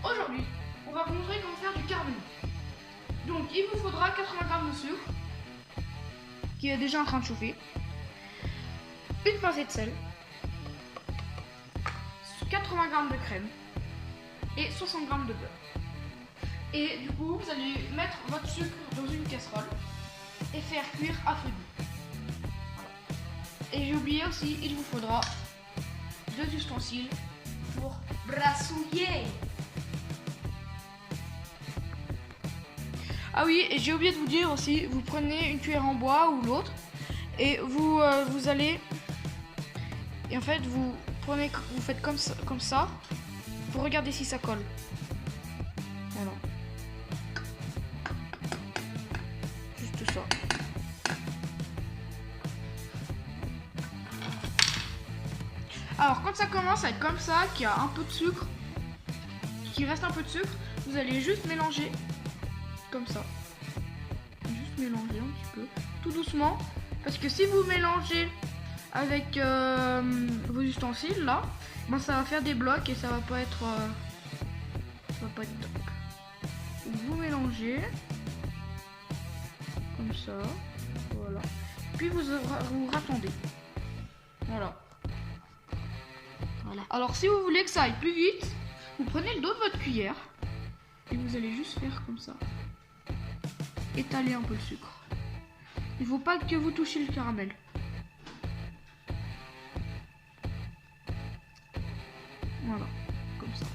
Aujourd'hui, on va vous montrer comment faire du carbonate. Donc, il vous faudra 80 g de sucre, qui est déjà en train de chauffer, une pincée de sel, 80 g de crème et 60 g de beurre. Et du coup, vous allez mettre votre sucre dans une casserole et faire cuire à feu doux. Voilà. Et j'ai oublié aussi, il vous faudra 2 ustensiles pour brassouiller. Ah oui, et j'ai oublié de vous dire aussi, vous prenez une cuillère en bois ou l'autre et vous allez, et en fait vous faites comme ça pour regarder si ça colle. Voilà. Juste ça. Alors quand ça commence à être comme ça, qu'il y a un peu de sucre, qu'il reste un peu de sucre, vous allez juste mélanger comme ça. Juste mélanger un petit peu, tout doucement, parce que si vous mélangez avec vos ustensiles là, ben ça va faire des blocs et ça va pas être top. Donc, vous mélangez comme ça, voilà. Puis vous rattendez. Voilà. Alors si vous voulez que ça aille plus vite, vous prenez le dos de votre cuillère et vous allez juste faire comme ça. Étaler un peu le sucre. Il ne faut pas que vous touchiez le caramel. Voilà, comme ça.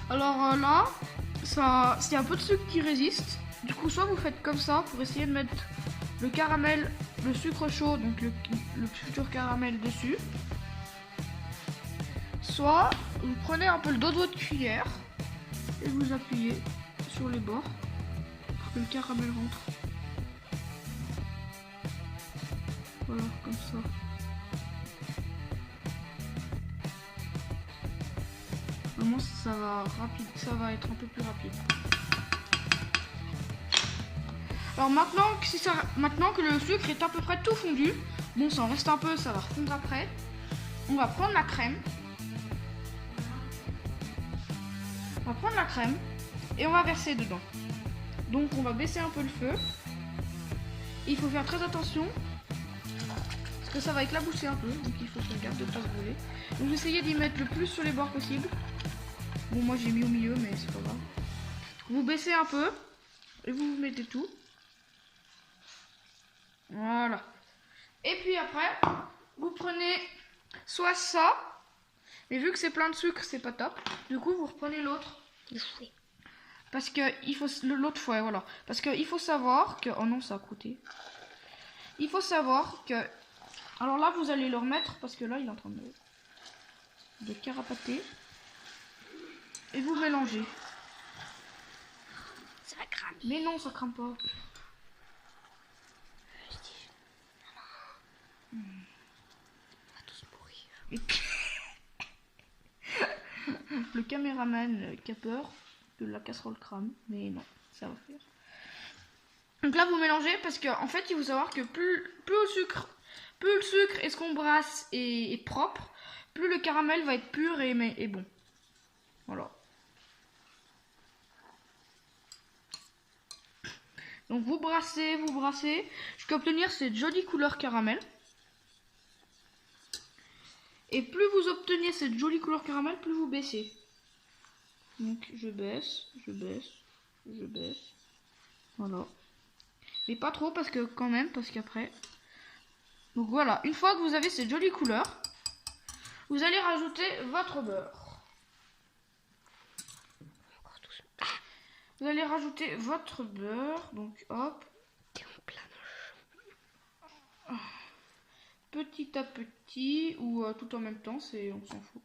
Alors là, c'est un peu de sucre qui résiste. Du coup, soit vous faites comme ça pour essayer de mettre le caramel, le sucre chaud, donc le futur caramel dessus. Soit vous prenez un peu le dos de votre cuillère et vous appuyez sur les bords pour que le caramel rentre. Voilà, comme ça. Vraiment, ça va être un peu plus rapide. Alors maintenant que le sucre est à peu près tout fondu, bon ça en reste un peu, ça va refondre après. On va prendre la crème. Et on va verser dedans. Donc on va baisser un peu le feu. Et il faut faire très attention parce que ça va éclabousser un peu, donc il faut faire gaffe de ne pas se brûler. Donc essayez d'y mettre le plus sur les bords possible. Bon, moi j'ai mis au milieu, mais c'est pas grave. Vous baissez un peu et vous mettez tout. Voilà. Et puis après, vous prenez soit ça, mais vu que c'est plein de sucre, c'est pas top. Du coup, vous reprenez l'autre. Le fouet. Parce que il faut l'autre fouet, voilà. Parce que il faut savoir que oh non, ça a croûté. Il faut savoir que alors là, vous allez le remettre parce que là, il est en train de carapater. Et vous mélangez. Ça va cramer. Mais non, ça crame pas. On va tous mourir. Le caméraman qui a peur que la casserole crame, mais non, ça va faire. Donc là, vous mélangez parce qu'en fait, il faut savoir que plus le sucre et ce qu'on brasse est propre, plus le caramel va être pur et bon. Voilà. Donc vous brassez jusqu'à obtenir cette jolie couleur caramel. Et plus vous obtenez cette jolie couleur caramel, plus vous baissez. Donc je baisse. Voilà. Mais pas trop parce qu'après. Donc voilà, une fois que vous avez cette jolie couleur, vous allez rajouter votre beurre. Vous allez rajouter votre beurre, donc hop. Petit à petit ou tout en même temps, on s'en fout.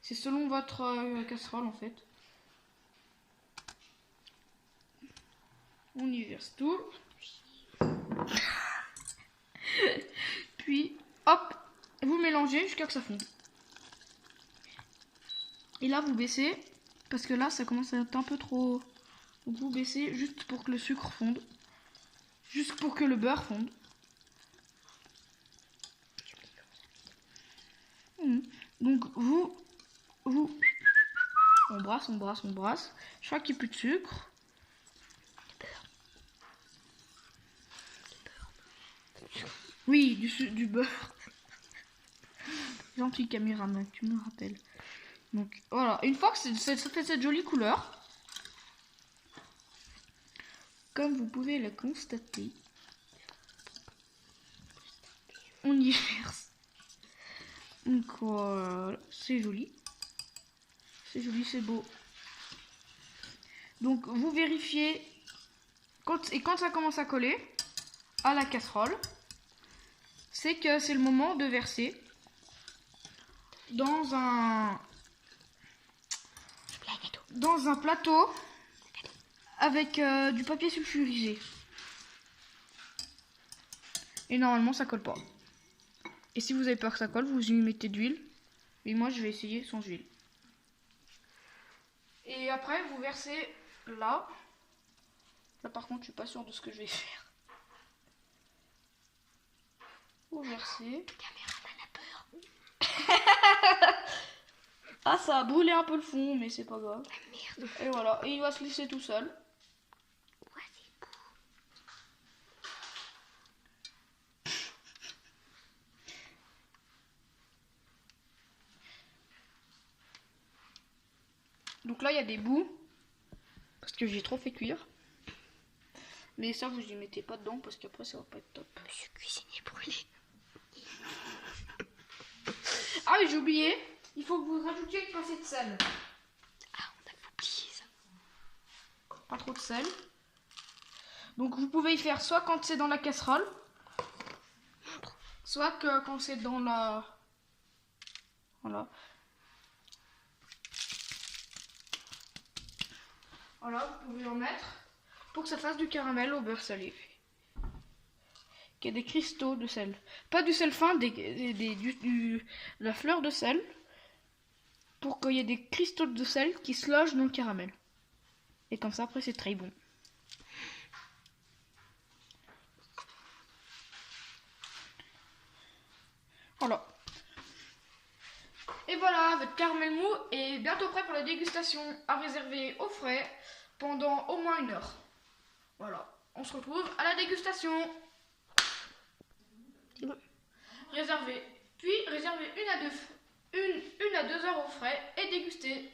C'est selon votre casserole en fait. On y verse tout. Puis hop, vous mélangez jusqu'à ce que ça fonde. Et là vous baissez parce que là ça commence à être un peu trop. Donc vous baissez juste pour que le sucre fonde, juste pour que le beurre fonde. Donc on brasse. Je crois qu'il n'y a plus de sucre. Oui, du beurre. Gentil caméraman, tu me rappelles. Donc voilà, une fois que ça fait cette jolie couleur, comme vous pouvez le constater, on y verse. Donc voilà, c'est joli. C'est joli, c'est beau. Donc vous vérifiez quand ça commence à coller à la casserole, c'est que c'est le moment de verser dans un plateau avec du papier sulfurisé. Et normalement ça colle pas. Et si vous avez peur que ça colle, vous y mettez de l'huile. Mais moi je vais essayer sans huile. Et après vous versez là. Là par contre je suis pas sûre de ce que je vais faire. Vous versez. Ah, ça a brûlé un peu le fond, mais c'est pas grave. Merde. Et voilà, et il va se lisser tout seul. Ouais, c'est beau. Donc là, il y a des bouts, parce que j'ai trop fait cuire. Mais ça, vous y mettez pas dedans, parce qu'après, ça va pas être top. Monsieur cuisinier brûlé. Ah oui, j'ai oublié, il faut que vous rajoutiez une pincée de sel. Ah, on a oublié ça. Pas trop de sel. Donc vous pouvez y faire soit quand c'est dans la casserole, soit que quand c'est dans la... Voilà. Voilà, vous pouvez en mettre pour que ça fasse du caramel au beurre salé. Qu'il y a des cristaux de sel. Pas du sel fin, de la fleur de sel. Pour qu'il y ait des cristaux de sel qui se logent dans le caramel. Et comme ça, après, c'est très bon. Voilà. Et voilà, votre caramel mou est bientôt prêt pour la dégustation, à réserver au frais pendant au moins 1 heure. Voilà, on se retrouve à la dégustation. C'est bon. Réservez, puis réservez 1 à 2 heures au frais et dégustez.